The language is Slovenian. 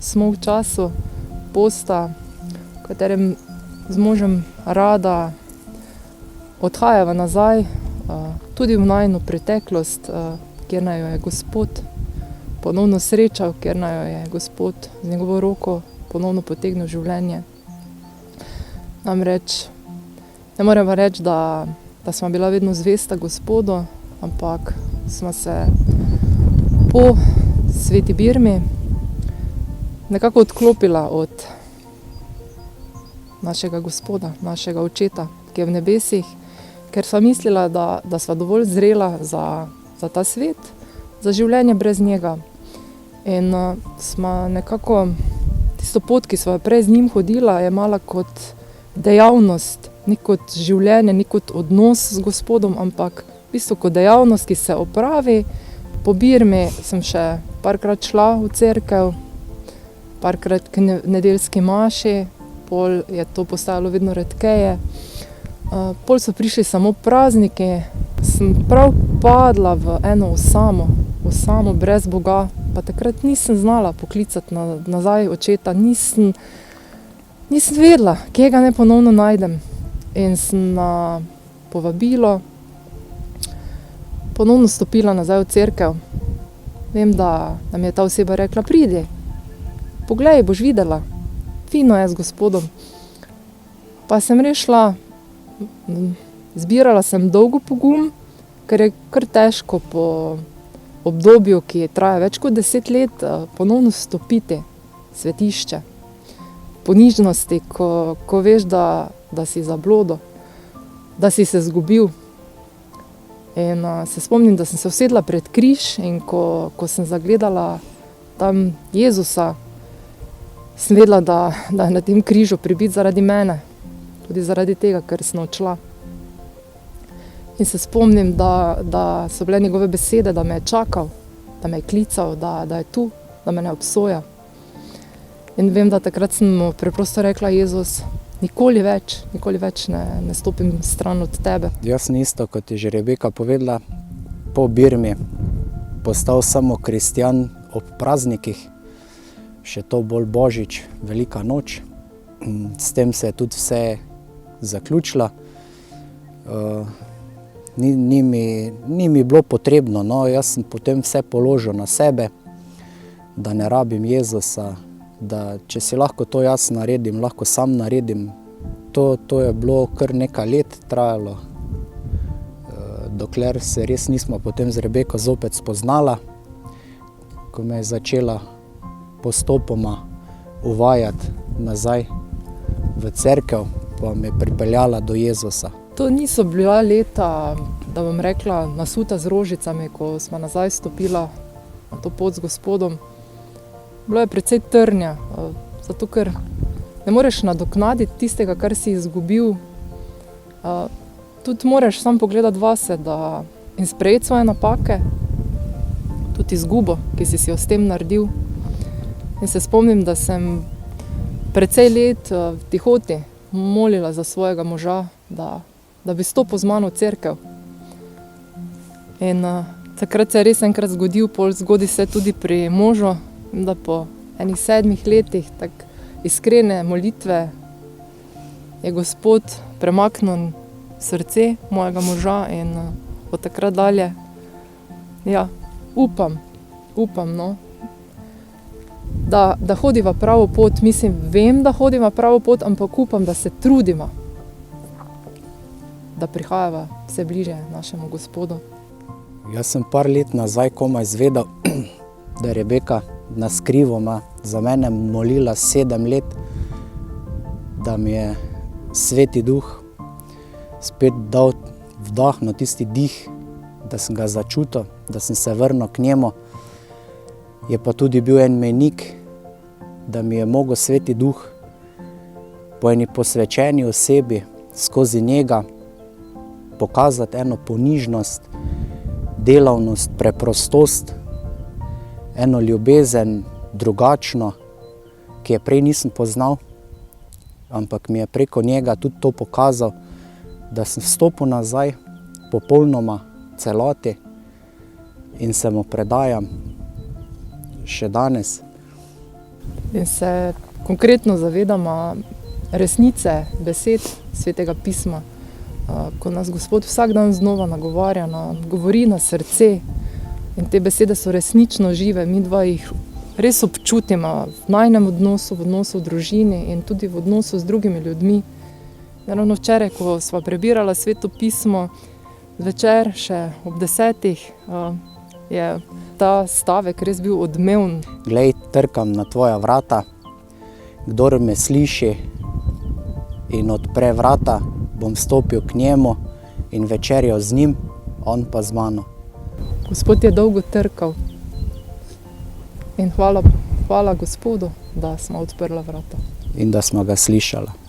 smo v času posta, v katerem z možem rada odhajava nazaj, tudi v najino preteklost, kjer naj jo je Gospod ponovno srečal, kjer naj jo je Gospod z njegovo roko ponovno potegnil življenje. Namreč, ne morem pa reči, da sva bila vedno zvesta Gospodu, ampak sva se po sveti birmi nekako odklopila od našega Gospoda, našega Očeta, ki je v nebesih, ker sva mislila, da sva dovolj zrela za ta svet, za življenje brez njega. In sva nekako tisto pot, ki sva prej z njim hodila, jemala kot dejavnost, ni kot življenje, ni kot odnos z Gospodom, ampak v bistvu kot dejavnost, ki se opravi. Po birmi sem še parkrat šla v cerkev, parkrat k nedeljski maši, pol je to postajalo vedno redkeje. Pol so prišli samo prazniki, sem prav padla v eno osamo brez Boga, pa takrat nisem znala poklicati nazaj Očeta, nisem vedela, kje ga ne ponovno najdem. In sem na povabilo ponovno stopila nazaj v cerkev. Vem, da mi je ta oseba rekla, pridi, poglej, boš videla, fino je z Gospodom. Pa sem res šla, zbirala sem dolgo pogum, ker je kar težko po obdobju, ki traja več kot 10 let, ponovno stopiti v svetišče. Ponižnosti, ko veš, da si zablodo, da si se zgubil. In se spomnim, da sem se usedla pred križ in ko sem zagledala tam Jezusa, sem vedela, da je na tem križu pribit zaradi mene, tudi zaradi tega, ker sem odšla. In se spomnim, da so bile njegove besede, da me je čakal, da me je klical, da je tu, da me ne obsoja. In vem, da takrat sem mu preprosto rekla, Jezus, nikoli več ne stopim stran od tebe. Jaz sem isto, kot je že Rebeka povedala, po birmi postal samo kristjan ob praznikih, še to bolj Božič, velika noč. S tem se je tudi vse zaključilo. Ni mi bilo potrebno, no, jaz sem potem vse položil na sebe, da ne rabim Jezusa, da če si lahko to jaz naredim, lahko sam naredim. To je bilo kar nekaj let trajalo, dokler se res nismo potem z Rebeko zopet spoznala, ko me je začela postopoma uvajati nazaj v cerkev, pa me je pripeljala do Jezusa. To niso bila leta, da bom rekla, nasuta z rožicami, ko smo nazaj stopila na to pot z Gospodom. Bilo je precej trnja, zato ker ne moreš nadoknaditi tistega, kar si izgubil. Tudi moraš sam pogledati vase in sprejeti svoje napake, tudi izgubo, ki si jo s tem naredil. In se spomnim, da sem precej let v tihoti molila za svojega moža, da bi stopil z mano v cerkev. In takrat se je res enkrat zgodi se tudi pri možu, da po enih 7 letih tak iskrene molitve je Gospod premaknil srce mojega moža in od takrat dalje, ja, upam, no, da hodiva pravo pot. Mislim, vem, da hodiva pravo pot, ampak upam, da se trudiva, da prihajava vse bliže našemu Gospodu. Jaz sem par let nazaj komaj izvedel, da je Rebeka naskrivoma za mene molila 7 let, da mi je Sveti Duh spet dal vdahno tisti dih, da sem ga začutil, da sem se vrnil k njemu. Je pa tudi bil en mejnik, da mi je mogel Sveti Duh po eni posvečeni osebi skozi njega pokazati eno ponižnost, delavnost, preprostost, eno ljubezen drugačno, ki je prej nisem poznal, ampak mi je preko njega tudi to pokazal, da sem vstopil nazaj popolnoma celoti in se mu predajam še danes. In se konkretno zavedamo resnice besed Svetega pisma, ko nas Gospod vsak dan znova nagovarja, govori na srce. In te besede so resnično žive, mi dva jih res občutimo v najnem odnosu, v odnosu v družini in tudi v odnosu z drugimi ljudmi. Ravno včeraj, ko sva prebirala Sveto pismo, zvečer še ob 10, je ta stavek res bil odmeven. Glej, trkam na tvoja vrata, kdor me sliši in odpre vrata, bom stopil k njemu in večerjal z njim, on pa z mano. Gospod je dolgo trkal in hvala Gospodu, da smo odprla vrata. In da smo ga slišala.